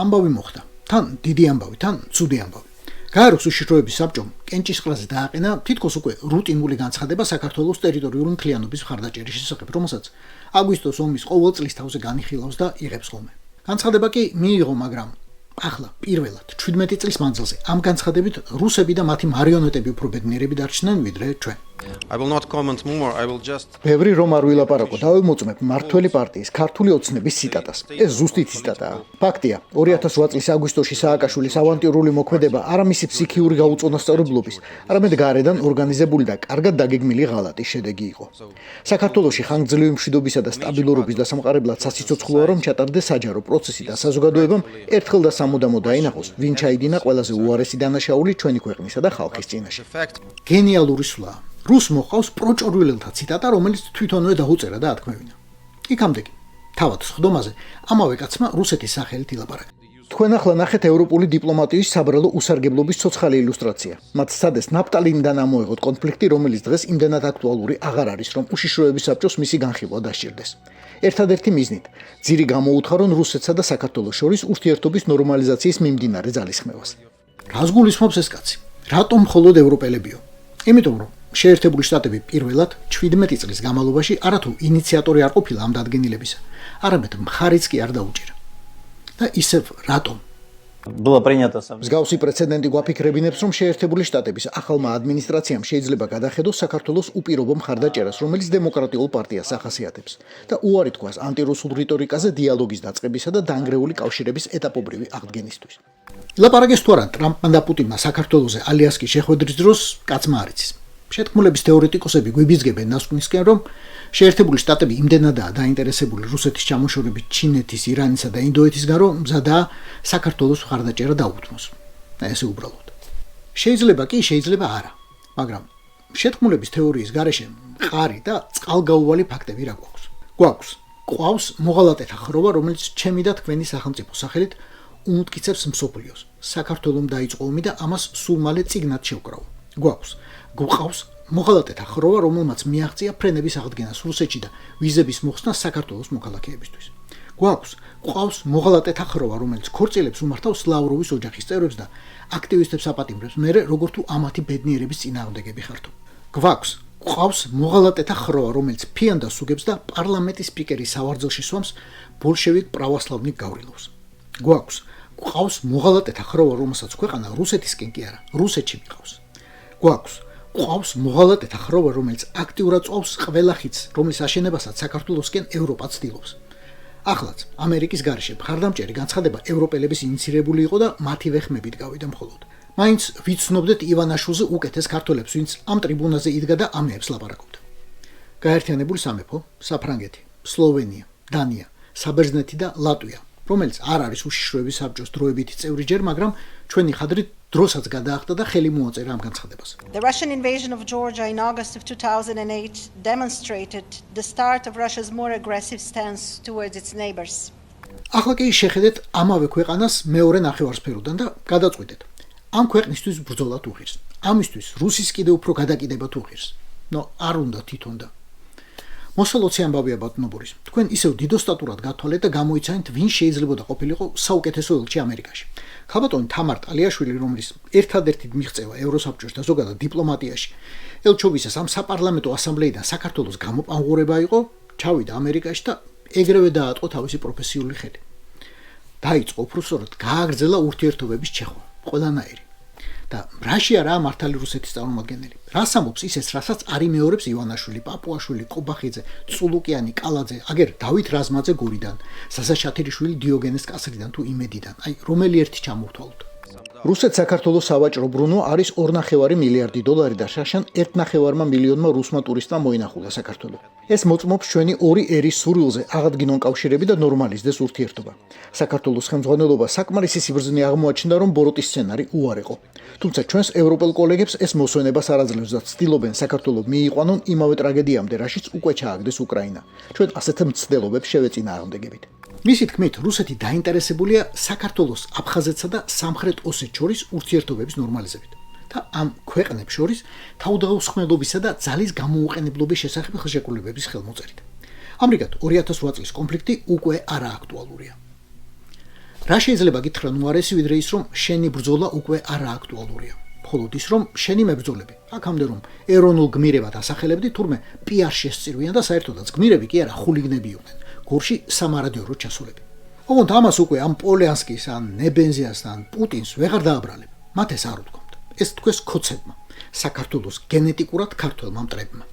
ამბავი მოხდა. თან დიდი ამბავი, თან ცუდი ამბავი. გაეროს უშიშროების საბჭომ კენჭისყრაზე დააყენა თითქოს უკვე რუტინული განცხადება საქართველოს ტერიტორიული მთლიანობის მხარდაჭერის შესახებ, რომელსაც აგვისტოს ომის ყოველ წლის თავზე განიხილავს და იღებს ხოლმე. განცხადება კი მიიღო, მაგრამ ახლა პირველად 17 წლის მანძილზე ამ განცხადებით რუსები და მათი მარიონეტები უფრო ბედნიერები დარჩნენ ვიდრე ჩვენ. I will not comment more, I will just ბევრი რომ არ ვილაპარაკო, დავიმოწმებ მართველი პარტიის ქართული ოცნების ციტატას. ეს ზუსტი ციტატაა. ფაქტია, 2008 წლის აგვისტოში სააკაშვილის ავანტიურული მოქმედება არა მისი ფსიქიური გაუწონასწორებლობის, არამედ გარედან ორგანიზებული და კარგად დაგეგმილი ღალატის შედეგი იყო. საქართველოში ხანგრძლივი მშვიდობისა და სტაბილურობის დასამყარებლად სასიცოცხლოა, რომ ჩატარდეს საჯარო პროცესი და საზოგადოებამ ერთხელ და სამუდამოდ დაინახოს, ვინ ჩაიდინა ყველაზე უარესი დანაშაული ჩვენი ქვეყნისა და ხალხის წინაშე. გენიალური სვლა. რუს მოყავს პროჭორვილელთა ციტატა, რომელიც თვითონვე დაუწერა და ათქმევინა. იქამდე კი, თავად სხდომაზე, ამავე კაცმა რუსეთის სახელით ილაპარაკა. თქვენ ახლა ნახეთ ევროპული დიპლომატიის საბრალო უსარგებლობის ცოცხალი ილუსტრაცია. მათ სადეს ნაფტალინიდან ამოიღოთ კონფლიქტი, რომელიც დღეს იმდენად აქტუალური აღარ არის, რომ უშიშროების საბჭოს მისი განხილვა დასჭირდეს. ერთადერთი მიზნით, ძირი გამოუთხარონ რუსეთსა და საქართველოს შორის ურთიერთობის ნორმალიზაციის მიმდინარე ძალისხმევას. რას გულისხმობს ეს კაცი? რატომ მხოლოდ ევროპელებიო? იმიტომ რომ შეერთებული შტატები პირველად 17 წლის განმავლობაში არათუ ინიციატორი არ ყოფილა ამ დადგენილებისა, არამედ მხარიც კი არ დაუჭირა. და ისევ რატომ? მსგავსი პრეცედენტი გვაფიქრებინებს, რომ შეერთებული შტატების ახალმა ადმინისტრაციამ შეიძლება გადახედოს საქართველოს უპირობო მხარდაჭერას, რომელიც დემოკრატიულ პარტიას ახასიათებს და უარი თქვას ანტირუსულ რიტორიკაზე დიალოგის დაწყებისა და დანგრეული კავშირების ეტაპობრივი აღდგენისთვის. ლაპარაკეს თუ არა ტრამპმა და პუტინმა საქართველოზე ალიასკის შეხვედრის დროს, კაცმა არ იცის. შეთქმულების თეორეტიკოსები გვიბიზგებენ ნასკვნისკენ, რომ შეერთებული შტატები იმდენადაა დაინტერესებული რუსეთის ჩამოშორებით ჩინეთის, ირანისა და ინდოეთისგან, რომ მზადაა საქართველოს მხარდაჭერა დაუთმოს. ესე უბრალოდ. შეიძლება კი, შეიძლება არა. მაგრამ შეთქმულების თეორიის გარეშე მყარი და წყალგაუვალი ფაქტები რა გვაქვს? გვაქვს მოღალატეთა ხროვა, რომელიც ჩემი და თქვენი სახელმწიფო სახელით უმტკიცებს მსოფლიოს. საქართველომ დაიწყო ომი და ამას სულ მალე წიგნად შევკრავო. გვყავს მოღალატეთა ხროვა, რომელმაც მიაღწია ფრენების აღდგენას რუსეთში და ვიზების მოხსნას საქართველოს მოქალაქეებისთვის. გვყავს მოღალატეთა ხროვა, რომელიც ქორწილებს უმართავს ლავროვის ოჯახის წევრებს და აქტივისტებს აპატიმრებს, მერე როგორ თუ ამათი ბედნიერების წინააღმდეგები ხართო. გვყავს მოღალატეთა ხროვა, რომელიც ფიანდას უგებს და პარლამენტის სპიკერის სავარძელში სვამს ბოლშევიკ პრავოსლავნიკ გავრილოვს. გვყავს მოღალატეთა ხროვა, რომელსაც ქვეყანა რუსეთისკენ კი არა, რუსეთში მიყავს. გვყავს მოღალატეთა ხროვა, რომელიც აქტიურად წვავს ყველა ხიდს, რომლის აშენებასაც საქართველოსკენ ევროპა ცდილობს. ახლაც ამერიკის გარეშე მხარდამჭერი განცხადება ევროპელების ინიცირებული იყო და მათივე ხმებით გავიდა მხოლოდ. მაინც ვიცნობდეთ ივანაშვილზე უკეთეს ქართველებს, ვინც ამ ტრიბუნაზე იდგა და ამეებს ლაპარაკობდა. გაერთიანებული სამეფო, საფრანგეთი, სლოვენია, დანია, საბერძნეთი და ლატვია, რომელიც არ არის უშიშროების საბჭოს დროებითი წევრი ჯერ, მაგრამ ჩვენი ხადრით დროსაც გადაახდა და ხელი მოაწერა ამ განცხადებას. The Russian invasion of Georgia in August of 2008 demonstrated the start of Russia's more aggressive stance towards its neighbors. ახლა კი შეხედეთ ამავე ქვეყანას მეორე ნახევარსფეროდან და გადაწყვეტეთ. ამ ქვეყნისთვის ბრძოლა თუ ღირს. ამისთვის რუსის კიდევ უფრო გადაკიდება თუ ღირს. არ უნდა თვითონ და მოსალოცე ამბავია ბატონობორის. თქვენ ისევ დიდოსტატურად გათვალეთ და გამოიცანეთ, ვინ შეიძლებოდა ყოფილიყო საუკეთესო ელჩი ამერიკაში. ქალბატონი თამარ ტალიაშვილი, რომლის ერთადერთი მიღწევა ევროსაბჭოს და ზოგადად დიპლომატიაში ელჩობისას ამ საპარლამენტო ასამბლეიდან საქართველოს გამოპანღურება იყო, ჩავიდა ამერიკაში და ეგრევე დაატყო თავისი პროფესიული ხელი. დაიწყო უბრალოდ გააგრძელა ურთიერთობების ჩეხვა, ყველანაირი. და რაში არაა მართალი რუსეთის წარმომადგენელი. რას ამბობს ისეს, რასაც არ იმეორებს ივანაშვილი, პაპუაშვილი, ყობახიძე, წულუკიანი, კალაძე, აგერ დავით რაზმაძე გურიდან, სასა შათირიშვილი დიოგენეს კასრიდან თუ იმედიდან. რომელი ერთი ჩამოვთვალოთ. რუსეთ-საქართველოს სავაჭრო ბრუნვა არის 2.5 მილიარდი დოლარი და შაშან 1.5 მილიონმა რუსმა ტურისტმა მოინახულა საქართველო. ეს მოწმობს ჩვენი ორი ერის სურვილზე აღადგინონ კავშირები და ნორმალიზდეს ურთიერთობა. საქართველოს ხელმძღვანელობა საკმარისი სიბრძნე აღმოაჩნდა, რომ ბოროტის სცენარი უარეყო. თუმცა ჩვენს ევროპელ კოლეგებს ეს მოსვენებას არ აძლევს და ცდილობენ საქართველოს მიიყვანონ იმავე ტრაგედიამდე, რაშიც უკვე ჩააგდეს უკრაინა. ჩვენ ასეთ მცდელობებს შევეწინააღმდეგებით. მისი თქმით, რუსეთი დაინტერესებულია საქართველოს აფხაზეთსა და სამხრეთ ოსეთს შორის ურთიერთობების ნორმალიზებით და ამ ქვეყნებს შორის თავდაუსხმელობისა და ძალის გამოუყენებლობის შესახებ ხელშეკრულებების ხელმოწერით. ამრიგად, 2008 წლის კონფლიქტი უკვე არააქტუალურია. რა შეიძლება გითხრა უარესი ვიდრე ის, რომ შენი ბრძოლა უკვე არა აქტუალურია. მხოლოდ ის, რომ შენი მებრძოლები, აქამდე რომ ეროვნულ გმირებად ასახელებდი, თურმე PR შესწირვიან და საერთოდაც გმირები კი არა, ხულიგნები იყვნენ. გორში სამარადიორო ჩასულები. ოღონდ ამას უკვე ამ პოლიანსკის, ან ნებენზიას, ან პუტინს ვეღარ დააბრალებ. მათ ეს არ უთქვამთ. ეს თქვეს ქოცებმა, საქართველოს გენეტიკურად ქართველმა მტრებმა.